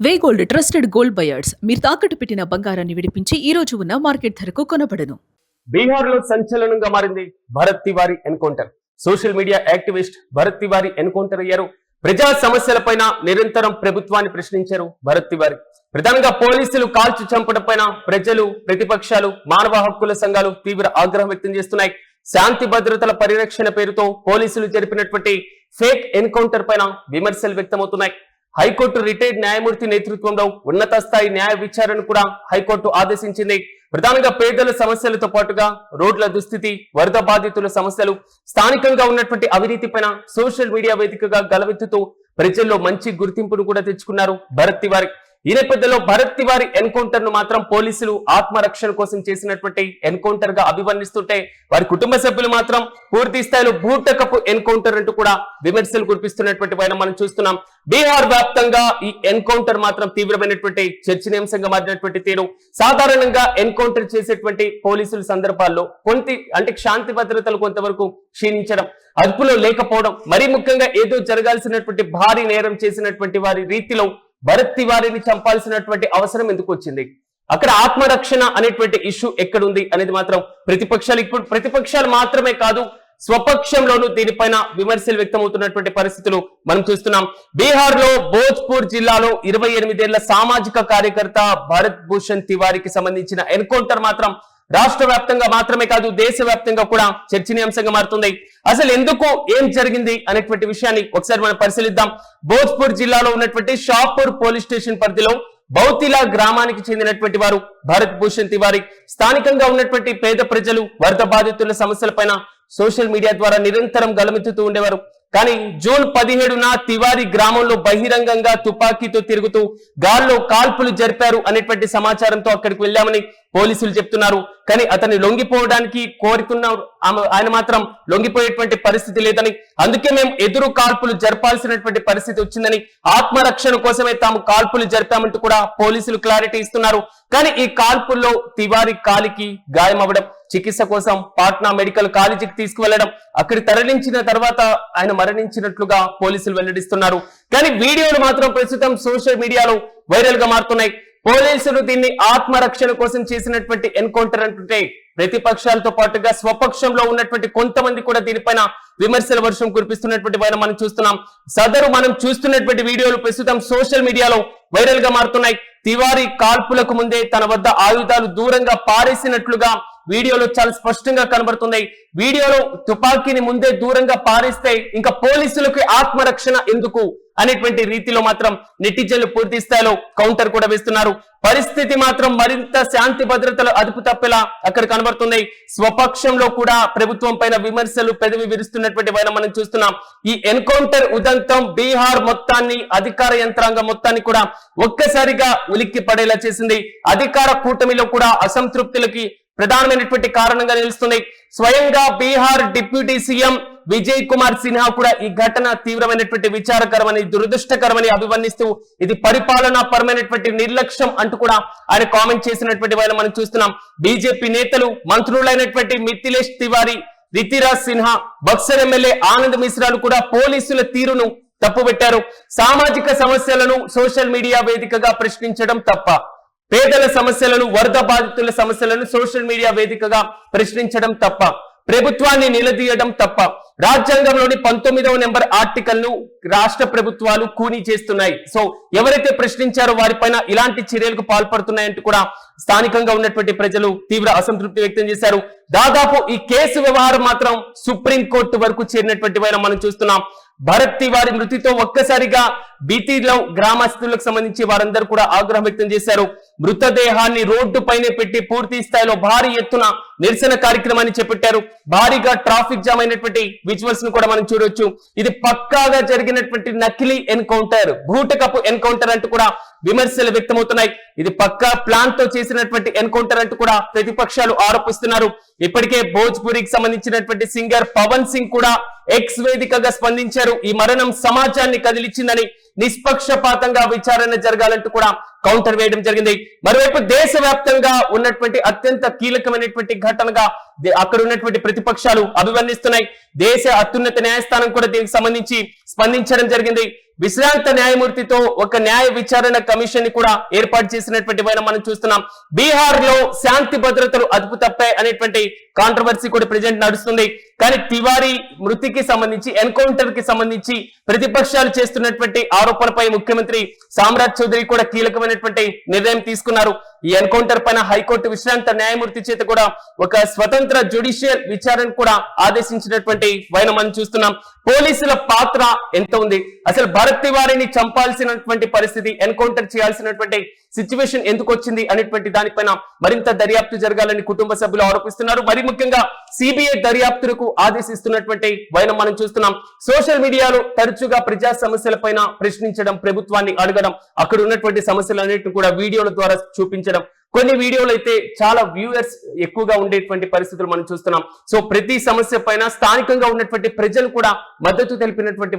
వే gold trusted gold buyers మీరు తాకట్టు పెట్టిన బంగారాన్ని విడిపించి ఈ రోజు ఉన్న మార్కెట్ ధరకు కొనబడను. బీహార్ లో సంచలనంగా మారింది Bharat Tiwari encounter. Social media activist Bharat Tiwari encounter అయ్యారు. ప్రజా సమస్యలపైన నిరంతరం ప్రభుత్వాన్ని ప్రశ్నించారు భరత్ తివారీ. ప్రధానంగా పోలీసులు కాల్చి చంపడం పైన ప్రజలు, ప్రతిపక్షాలు, మానవ హక్కుల సంఘాలు తీవ్ర ఆగ్రహం వ్యక్తం చేస్తున్నాయి. శాంతి భద్రతల పరిరక్షణ పేరుతో పోలీసులు జరిపినటువంటి ఫేక్ ఎన్కౌంటర్ పైన విమర్శలు వ్యక్తమవుతున్నాయి. హైకోర్టు రిటైర్డ్ న్యాయమూర్తి నేతృత్వంలో ఉన్నత స్థాయి న్యాయ విచారణ కూడా హైకోర్టు ఆదేశించింది. ప్రధానంగా పేదల సమస్యలతో పాటుగా రోడ్ల దుస్థితి, వరద బాధితుల సమస్యలు, స్థానికంగా ఉన్నటువంటి అవినీతి పైన సోషల్ మీడియా వేదికగా గలవెత్తుతూ ప్రజల్లో మంచి గుర్తింపును కూడా తెచ్చుకున్నారు భరత్ తివారీ. ఈ నేపథ్యంలో భరత్ తివారీ ఎన్కౌంటర్ ను మాత్రం పోలీసులు ఆత్మరక్షణ కోసం చేసినటువంటి ఎన్కౌంటర్ గా అభివర్ణిస్తుంటే, వారి కుటుంబ సభ్యులు మాత్రం పూర్తి స్థాయిలో బూటకపు ఎన్కౌంటర్ అంటూ కూడా విమర్శలు కురిపిస్తున్నటువంటి పైన మనం చూస్తున్నాం. బీహార్ వ్యాప్తంగా ఈ ఎన్కౌంటర్ మాత్రం తీవ్రమైనటువంటి చర్చనీయాంశంగా మారినటువంటి తీరు. సాధారణంగా ఎన్కౌంటర్ చేసేటువంటి పోలీసుల సందర్భాల్లో శాంతి భద్రతలు కొంతవరకు క్షీణించడం, అదుపులో లేకపోవడం, మరీ ముఖ్యంగా ఏదో జరగాల్సినటువంటి భారీ నేరం చేసినటువంటి వారి రీతిలో భరత్ తివారీని చంపాల్సినటువంటి అవసరం ఎందుకు వచ్చింది? అక్కడ ఆత్మరక్షణ అనేటువంటి ఇష్యూ ఎక్కడుంది అనేది మాత్రం ప్రతిపక్షాలు మాత్రమే కాదు, స్వపక్షంలోనూ దీనిపైన విమర్శలు వ్యక్తమవుతున్నటువంటి పరిస్థితులు మనం చూస్తున్నాం. బీహార్ లో భోజ్పూర్ జిల్లాలో 28 ఏళ్ల సామాజిక కార్యకర్త భరత్ భూషణ్ తివారీకి సంబంధించిన ఎన్కౌంటర్ మాత్రం రాష్ట్ర వ్యాప్తంగా మాత్రమే కాదు, దేశవ్యాప్తంగా కూడా చర్చనీయాంశంగా మారుతుంది. అసలు ఎందుకు, ఏం జరిగింది అనేటువంటి విషయాన్ని ఒకసారి మనం పరిశీలిద్దాం. భోజ్పూర్ జిల్లాలో ఉన్నటువంటి షాపూర్ పోలీస్ స్టేషన్ పరిధిలో బౌతిలా గ్రామానికి చెందినటువంటి వారు భరత్ భూషణ్ తివారీ. స్థానికంగా ఉన్నటువంటి పేద ప్రజలు, వరద బాధితుల సమస్యలపైన సోషల్ మీడియా ద్వారా నిరంతరం గలమెత్తుతూ ఉండేవారు. కానీ జూన్ 17న తివారీ గ్రామంలో బహిరంగంగా తుపాకీతో తిరుగుతూ గాల్లో కాల్పులు జరిపారు అనేటువంటి సమాచారంతో అక్కడికి వెళ్ళామని పోలీసులు చెప్తున్నారు. కానీ అతన్ని లొంగిపోవడానికి కోరుతున్నారు, ఆయన మాత్రం లొంగిపోయేటువంటి పరిస్థితి లేదని, అందుకే మేము ఎదురు కాల్పులు జరపాల్సినటువంటి పరిస్థితి వచ్చిందని, ఆత్మరక్షణ కోసమే తాము కాల్పులు జరిపామంటూ కూడా పోలీసులు క్లారిటీ ఇస్తున్నారు. కానీ ఈ కాల్పుల్లో తివారీ కాలికి గాయం అవ్వడం, చికిత్స కోసం పాట్నా మెడికల్ కాలేజీకి తీసుకువెళ్లడం, అక్కడి తరలించిన తర్వాత ఆయన మరణించినట్లుగా పోలీసులు వెల్లడిస్తున్నారు. కానీ వీడియోలు మాత్రం ప్రస్తుతం సోషల్ మీడియాలో వైరల్ గా మారుతున్నాయి. పోలీసులు దీన్ని ఆత్మరక్షణ కోసం చేసినటువంటి ఎన్కౌంటర్ అంటుంటే, ప్రతిపక్షాలతో పాటుగా స్వపక్షంలో ఉన్నటువంటి కొంతమంది కూడా దీనిపైన విమర్శల వర్షం కురిపిస్తున్నటువంటి పైన మనం చూస్తున్నాం. సదరు మనం చూస్తున్నటువంటి వీడియోలు ప్రస్తుతం సోషల్ మీడియాలో వైరల్ గా మారుతున్నాయి. తివారీ కాల్పులకు ముందే తన వద్ద ఆయుధాలు దూరంగా పారేసినట్లుగా వీడియోలో చాలా స్పష్టంగా కనబడుతుంది. వీడియోలో తుపాకీని ముందే దూరంగా పారేస్తే ఇంకా పోలీసులకు ఆత్మరక్షణ ఎందుకు అనేటువంటి రీతిలో మాత్రం నెటిజన్లు పూర్తి స్థాయిలో కౌంటర్ కూడా వేస్తున్నారు. పరిస్థితి మాత్రం మరింత శాంతి భద్రతలు అదుపు తప్పేలా అక్కడ కనబడుతుంది. స్వపక్షంలో కూడా ప్రభుత్వం పైన విమర్శలు పెదవి విరుస్తున్నటువంటి పైన మనం చూస్తున్నాం. ఈ ఎన్కౌంటర్ ఉదంతం బీహార్ మొత్తాన్ని, అధికార యంత్రాంగం మొత్తాన్ని కూడా ఒక్కసారిగా ఉలిక్కి పడేలా చేసింది. అధికార కూటమిలో కూడా అసంతృప్తులకి ప్రధానమైనటువంటి కారణంగా నిలుస్తుంది. స్వయంగా బీహార్ డిప్యూటీ సీఎం విజయ్ కుమార్ సిన్హా కూడా ఈ ఘటన తీవ్రమైనటువంటి విచారకరమని, దురదృష్టకరమని అభివర్ణిస్తూ ఇది పరిపాలనా పరమైనటువంటి నిర్లక్ష్యం అంటూ కూడా ఆయన కామెంట్ చేసినటువంటి వాళ్ళని మనం చూస్తున్నాం. బీజేపీ నేతలు, మంత్రులైనటువంటి మిథిలేష్ తివారీ, రితిరాజ్ సిన్హా, బక్సర్ ఎమ్మెల్యే ఆనంద్ మిశ్రాలు కూడా పోలీసుల తీరును తప్పుబట్టారు. సామాజిక సమస్యలను సోషల్ మీడియా వేదికగా ప్రశ్నించడం తప్ప, పేదల సమస్యలను, వరద బాధితుల సమస్యలను సోషల్ మీడియా వేదికగా ప్రశ్నించడం తప్ప, ప్రభుత్వాన్ని నిలదీయడం తప్ప, రాజ్యాంగంలోని 19వ నెంబర్ ఆర్టికల్ ను రాష్ట్ర ప్రభుత్వాలు కూనీ చేస్తున్నాయి. సో ఎవరైతే ప్రశ్నించారో వారిపైన ఇలాంటి చర్యలకు పాల్పడుతున్నాయంటూ కూడా స్థానికంగా ఉన్నటువంటి ప్రజలు తీవ్ర అసంతృప్తి వ్యక్తం చేశారు. దాదాపు ఈ కేసు వ్యవహారం మాత్రం సుప్రీంకోర్టు వరకు చేరినటువంటి వైన మనం చూస్తున్నాం. భరత్ తివారీ మృతితో ఒక్కసారిగా బీటీలో గ్రామస్తులకు సంబంధించి వారందరూ కూడా ఆగ్రహం వ్యక్తం చేశారు. మృతదేహాన్ని రోడ్డు పైనే పెట్టి పూర్తి స్థాయిలో భారీ ఎత్తున నిరసన కార్యక్రమాన్ని చేపట్టారు. భారీగా ట్రాఫిక్ జామ్ అయినటువంటి విజువల్స్ ను కూడా మనం చూడొచ్చు. ఇది పక్కాగా జరిగినటువంటి నకిలీ ఎన్కౌంటర్, బూటకపు ఎన్కౌంటర్ అంటూ కూడా విమర్శలు వ్యక్తమవుతున్నాయి. ఇది పక్కా ప్లాన్ తో చేసినటువంటి ఎన్కౌంటర్ అంటూ కూడా ప్రతిపక్షాలు ఆరోపిస్తున్నారు. ఇప్పటికే భోజ్పురికి సంబంధించినటువంటి సింగర్ పవన్ సింగ్ కూడా ఎక్స్ వేదికగా స్పందించారు. ఈ మరణం సమాజాన్ని కదిలిచ్చిందని, నిష్పక్షపాతంగా విచారణ జరగాలంటూ కూడా కౌంటర్ వేయడం జరిగింది. మరోవైపు దేశవ్యాప్తంగా ఉన్నటువంటి అత్యంత కీలకమైనటువంటి ఘటనగా అక్కడ ఉన్నటువంటి ప్రతిపక్షాలు అభివర్ణిస్తున్నాయి. దేశ అత్యున్నత న్యాయస్థానం కూడా దీనికి సంబంధించి స్పందించడం జరిగింది. విశ్రాంత న్యాయమూర్తితో ఒక న్యాయ విచారణ కమిషన్ ని కూడా ఏర్పాటు చేసినటువంటి మనం చూస్తున్నాం. బీహార్ లో శాంతి భద్రతలు అదుపు తప్పాయి అనేటువంటి కాంట్రవర్సీ కూడా ప్రెజెంట్ నడుస్తుంది. కానీ తివారీ మృతికి సంబంధించి, ఎన్కౌంటర్ కి సంబంధించి ప్రతిపక్షాలు చేస్తున్నటువంటి ఆరోపణలపై ముఖ్యమంత్రి సామ్రాట్ చౌదరి కూడా కీలకమైనటువంటి నిర్ణయం తీసుకున్నారు. ఈ ఎన్కౌంటర్ పైన హైకోర్టు విశ్రాంత న్యాయమూర్తి చేత కూడా ఒక స్వతంత్ర జ్యుడిషియల్ విచారణ కూడా ఆదేశించినటువంటి మనం చూస్తున్నాం. పోలీసుల పాత్ర ఎంత ఉంది, అసలు భరత్ తివారీని చంపాల్సినటువంటి పరిస్థితి, ఎన్కౌంటర్ చేయాల్సినటువంటి సిచ్యువేషన్ ఎందుకు వచ్చింది అనేటువంటి దానిపైన మరింత దర్యాప్తు జరగాలని కుటుంబ సభ్యులు ఆరోపిస్తున్నారు. మరి ముఖ్యంగా సిబిఐ దర్యాప్తులకు ఆదేశిస్తున్నటువంటి మనం చూస్తున్నాం. సోషల్ మీడియాలో తరచుగా ప్రజా సమస్యలపైన ప్రశ్నించడం, ప్రభుత్వాన్ని అడగడం, అక్కడ ఉన్నటువంటి సమస్యలన్నిటిని కూడా వీడియోల ద్వారా చూపించడం, కొన్ని వీడియోలు అయితే చాలా వ్యూయర్స్ ఎక్కువగా ఉండేటువంటి పరిస్థితులు మనం చూస్తున్నాం. సో ప్రతి సమస్య పైన స్థానికంగా ఉన్నటువంటి ప్రజలు కూడా మద్దతు తెలిపినటువంటి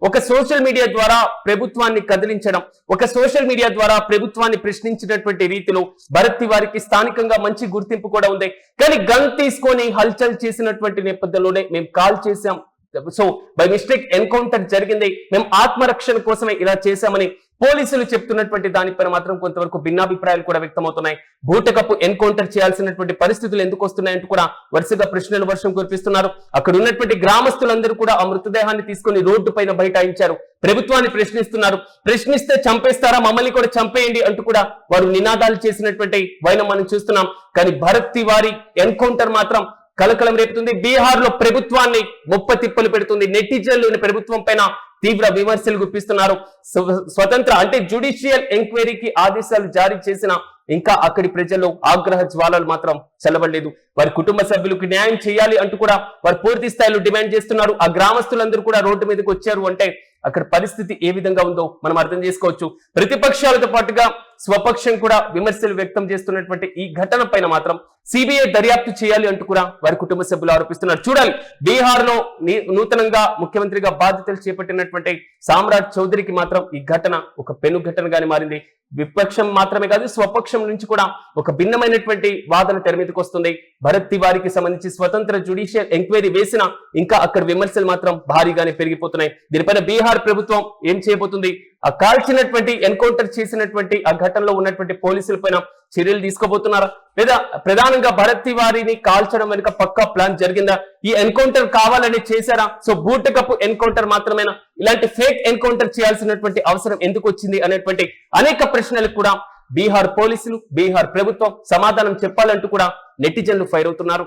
ఒక సోషల్ మీడియా ద్వారా ప్రభుత్వాన్ని కదిలించడం, ఒక సోషల్ మీడియా ద్వారా ప్రభుత్వాన్ని ప్రశ్నించినటువంటి రీతిలో భరత్ తివారీకి స్థానికంగా మంచి గుర్తింపు కూడా ఉంది. కానీ గన్ తీసుకొని హల్చల్ చేసినటువంటి నేపథ్యంలోనే మేము కాల్ చేశాం, సో బై మిస్టేక్ ఎన్కౌంటర్ జరిగింది, మేము ఆత్మరక్షణ కోసమే ఇలా చేశామని పోలీసులు చెప్తున్నటువంటి దానిపైన మాత్రం కొంతవరకు భిన్నాభిప్రాయాలు కూడా వ్యక్తమవుతున్నాయి. బూటకపు ఎన్కౌంటర్ చేయాల్సినటువంటి పరిస్థితులు ఎందుకు వస్తున్నాయంటూ కూడా వరుసగా ప్రశ్నల వర్షం కురిపిస్తున్నారు. అక్కడ ఉన్నటువంటి గ్రామస్తులందరూ కూడా ఆ మృతదేహాన్ని తీసుకుని రోడ్డు పైన బైఠాయించారు, ప్రభుత్వాన్ని ప్రశ్నిస్తున్నారు. ప్రశ్నిస్తే చంపేస్తారా, మమ్మల్ని కూడా చంపేయండి అంటూ కూడా వారు నినాదాలు చేసినటువంటి మనం చూస్తున్నాం. కానీ భరత్ తివారీ ఎన్కౌంటర్ మాత్రం కలకలం రేపుతుంది. బీహార్ లో ప్రభుత్వాన్ని తిప్పలు పెడుతుంది. నెటిజన్లు ప్రభుత్వం పైన తీవ్ర విమర్శలు గుప్పిస్తున్నారు. స్వతంత్ర అంటే జ్యుడిషియల్ ఎంక్వైరీకి ఆదేశాలు జారీ చేసిన ఇంకా అక్కడి ప్రజల్లో ఆగ్రహ జ్వాలలు మాత్రం చల్లబడలేదు. వారి కుటుంబ సభ్యులకు న్యాయం చేయాలి అంటూ కూడా వారు పూర్తి స్థాయిలో డిమాండ్ చేస్తున్నారు. ఆ గ్రామస్తులందరూ కూడా రోడ్డు మీదకి వచ్చారు అంటే అక్కడ పరిస్థితి ఏ విధంగా ఉందో మనం అర్థం చేసుకోవచ్చు. ప్రతిపక్షాలతో పాటుగా స్వపక్షం కూడా విమర్శలు వ్యక్తం చేస్తున్నటువంటి ఈ ఘటన పైన మాత్రం సిబిఐ దర్యాప్తు చేయాలి అంటూ కూడా వారి కుటుంబ సభ్యులు ఆరోపిస్తున్నారు. చూడాలి, బీహార్ లో నూతనంగా ముఖ్యమంత్రిగా బాధ్యతలు చేపట్టినటువంటి సామ్రాట్ చౌదరికి మాత్రం ఈ ఘటన ఒక పెను ఘటనగానే మారింది. విపక్షం మాత్రమే కాదు, స్వపక్షం నుంచి కూడా ఒక భిన్నమైనటువంటి వాదన తెర మీదకి వస్తుంది. భరత్ తివారీకి సంబంధించి స్వతంత్ర జ్యుడిషియల్ ఎంక్వైరీ వేసినా ఇంకా అక్కడ విమర్శలు మాత్రం భారీగానే పెరిగిపోతున్నాయి. దీనిపైన బీహార్ ప్రభుత్వం ఏం చేయబోతుంది, ఆ కాల్చినటువంటి ఎన్కౌంటర్ చేసినటువంటి ఆ ఘటనలో ఉన్నటువంటి పోలీసుల పైన చర్యలు తీసుకోబోతున్నారా, లేదా ప్రధానంగా భరత్ తివారీని కాల్చడం వెనుక పక్కా ప్లాన్ జరిగిందా, ఈ ఎన్కౌంటర్ కావాలని చేశారా, సో బూటకపు ఎన్కౌంటర్ మాత్రమేనా, ఇలాంటి ఫేక్ ఎన్కౌంటర్ చేయాల్సినటువంటి అవసరం ఎందుకు వచ్చింది అనేటువంటి అనేక ప్రశ్నలకు కూడా బీహార్ పోలీసులు, బీహార్ ప్రభుత్వం సమాధానం చెప్పాలంటూ కూడా నెటిజన్లు ఫైర్ అవుతున్నారు.